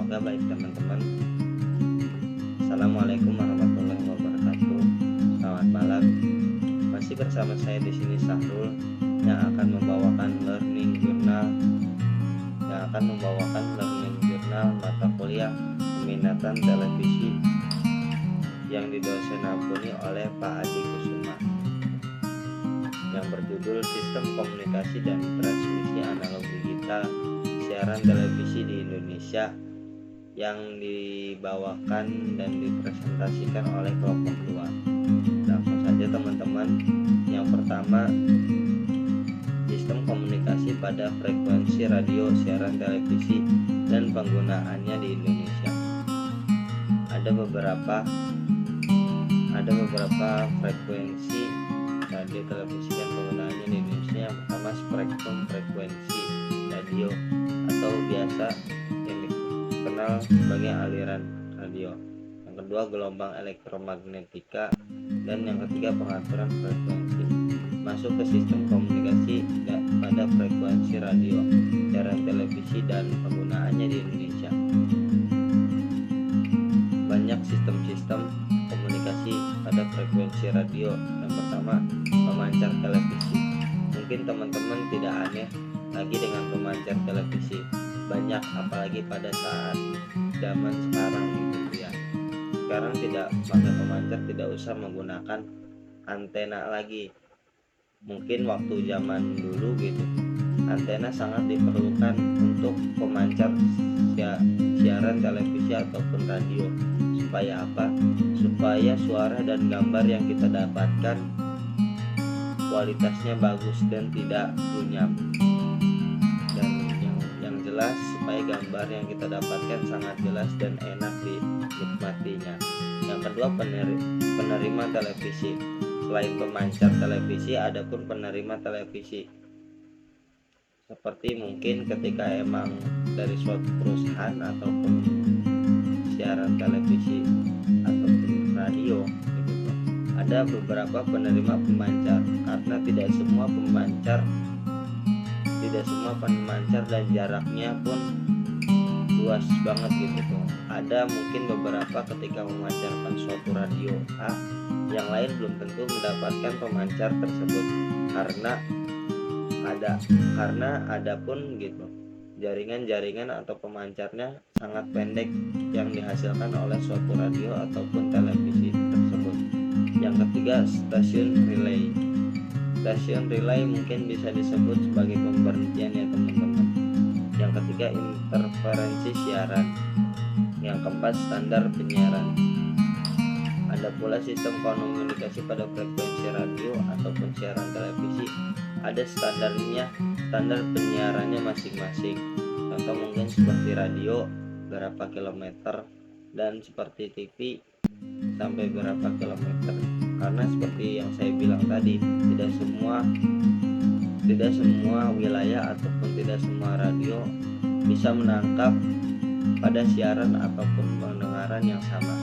Semoga baik teman-teman. Assalamualaikum warahmatullahi wabarakatuh. Selamat malam. Masih bersama saya di sini Sahrul yang akan membawakan learning journal mata kuliah peminatan televisi yang didosen ampuni oleh Pak Adi Kusuma yang berjudul Sistem Komunikasi dan Transmisi Analog Digital Siaran Televisi di Indonesia, yang dibawakan dan dipresentasikan oleh kelompok 2. Langsung saja teman-teman. Yang pertama, sistem komunikasi pada frekuensi radio siaran televisi dan penggunaannya di Indonesia. Ada beberapa frekuensi radio televisi dan penggunaannya di Indonesia. Yang pertama, spektrum frekuensi radio atau biasa yang dikenal sebagai aliran radio. Yang kedua, gelombang elektromagnetika, dan yang ketiga, pengaturan frekuensi. Masuk ke sistem komunikasi pada frekuensi radio siaran televisi dan penggunaannya di Indonesia. Banyak sistem-sistem komunikasi pada frekuensi radio. Yang pertama, pemancar televisi. Mungkin teman-teman tidak aneh lagi dengan pemancar televisi. Banyak, apalagi pada saat zaman sekarang gitu ya. Sekarang tidak pakai pemancar, tidak usah menggunakan antena lagi. Mungkin waktu zaman dulu gitu, antena sangat diperlukan untuk pemancar siaran televisi ataupun radio. Supaya apa? Supaya suara dan gambar yang kita dapatkan kualitasnya bagus dan tidak runyam. Dan yang jelas, supaya gambar yang kita dapatkan sangat jelas dan enak dinikmatinya. Yang kedua, penerima televisi. Selain pemancar televisi, ada pun penerima televisi. Seperti mungkin ketika emang dari suatu perusahaan ataupun siaran televisi ataupun radio gitu. Ada beberapa penerima pemancar, karena tidak semua pemancar dan jaraknya pun luas banget gitu tuh. Ada mungkin beberapa ketika memancarkan suatu radio A, yang lain belum tentu mendapatkan pemancar tersebut karena ada pun gitu jaringan atau pemancarnya sangat pendek yang dihasilkan oleh suatu radio ataupun televisi tersebut. Yang ketiga, stasiun relay. Stasiun relay mungkin bisa disebut sebagai pemberhentian ya teman-teman. Yang ketiga, interferensi siaran. Yang keempat, standar penyiaran. Ada pula sistem komunikasi pada frekuensi radio ataupun siaran televisi. Ada standar penyiarannya masing-masing. Contoh mungkin seperti radio berapa kilometer, dan seperti TV sampai berapa kilometer. Karena seperti yang saya bilang tadi, tidak semua wilayah ataupun tidak semua radio bisa menangkap pada siaran ataupun pendengaran yang sama.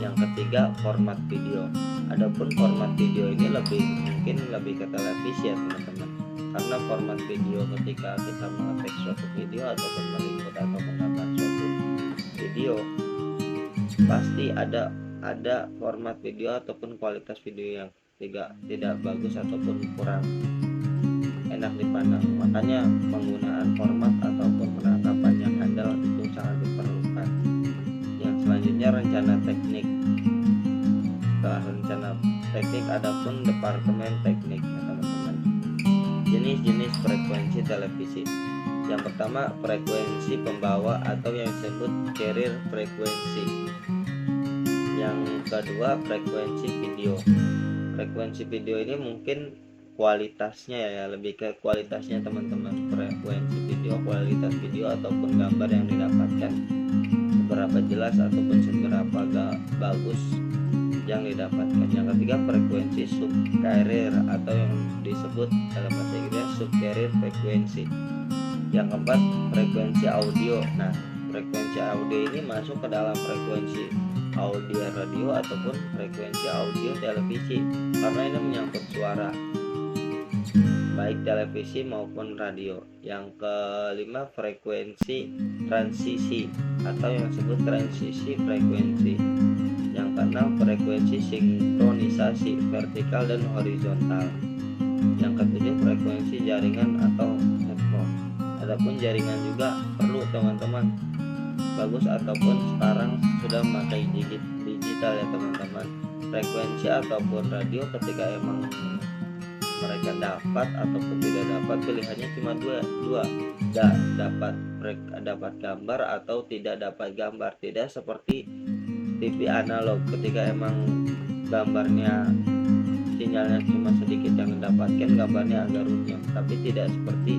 Yang ketiga, format video. Adapun format video ini mungkin lebih ke televisi ya teman-teman. Karena format video ketika kita mengetik suatu video ataupun meliput atau menggambar suatu video, pasti ada format video ataupun kualitas video yang tidak bagus ataupun kurang enak dipandang. Makanya penggunaan format ataupun penangkapan yang handal itu sangat diperlukan. Yang selanjutnya, rencana teknik. Setelah rencana teknik, adapun departemen teknik ya teman-teman. Jenis-jenis frekuensi televisi. Yang pertama, frekuensi pembawa atau yang disebut carrier frekuensi. Yang kedua, frekuensi video. Frekuensi video ini mungkin kualitasnya ya lebih ke kualitasnya teman-teman. Frekuensi video, kualitas video ataupun gambar yang didapatkan seberapa jelas ataupun seberapa bagus yang didapatkan. Yang ketiga, frekuensi subcarrier atau yang disebut dalam bahasa Inggris subcarrier frekuensi. Yang keempat, frekuensi audio. Nah, frekuensi audio ini masuk ke dalam frekuensi audio radio ataupun frekuensi audio televisi, karena ini menyangkut suara. baik televisi maupun radio. Yang kelima, frekuensi transisi atau yang disebut transisi frekuensi. Yang keenam, frekuensi sinkronisasi vertikal dan horizontal. Yang ketujuh, frekuensi jaringan atau network. Adapun jaringan juga perlu teman-teman, bagus ataupun sekarang sudah memakai digital ya teman-teman. Frekuensi ataupun radio ketika emang mereka dapat ataupun tidak dapat, pilihannya cuma dua, dapat gambar atau tidak dapat gambar. Tidak seperti TV analog, ketika emang gambarnya sinyalnya cuma sedikit yang mendapatkan, gambarnya agak runyam. Tapi tidak seperti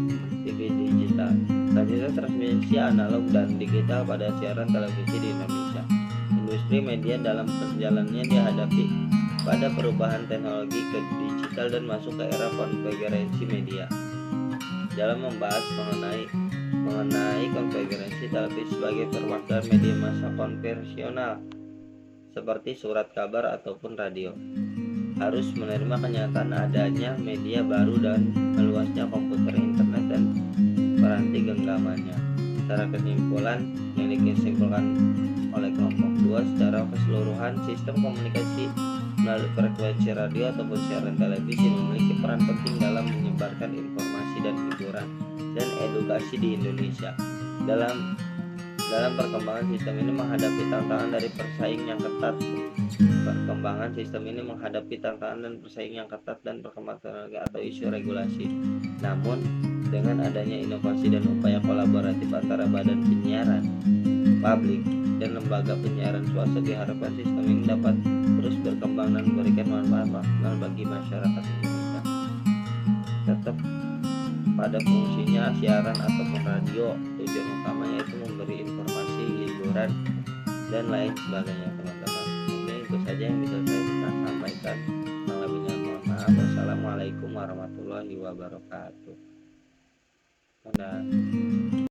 TV digital. Selanjutnya, transmisi analog dan digital pada siaran televisi di Indonesia. Industri media dalam perjalanannya dihadapi pada perubahan teknologi ke digital dan masuk ke era konvergensi media. Dalam membahas mengenai konvergensi televisi sebagai perwakilan media massa konvensional seperti surat kabar ataupun radio, harus menerima kenyataan adanya media baru dan meluasnya komputer, internet, dan peranti genggamannya. Secara kesimpulan yang disimpulkan oleh kelompok 2, secara keseluruhan sistem komunikasi melalui frekuensi radio ataupun siaran televisi memiliki peran penting dalam menyebarkan informasi dan hiburan dan edukasi di Indonesia. Dalam perkembangan sistem ini menghadapi tantangan dari persaing yang ketat. Perkembangan sistem ini menghadapi tantangan dan persaing yang ketat dan perkembangan teknologi atau isu regulasi. Namun, dengan adanya inovasi dan upaya kolaboratif antara badan penyiaran publik dan lembaga penyiaran swasta, diharapkan sistem ini dapat terus berkembang dan memberikan manfaat maksimal bagi masyarakat Indonesia. Tetap pada fungsinya siaran ataupun radio, tujuan utamanya itu memberi informasi, hiburan, dan lain sebagainya teman-teman. Oke, itu saja yang bisa saya sampaikan. Kurang lebihnya mohon maaf. Wassalamualaikum warahmatullahi wabarakatuh. Dadah.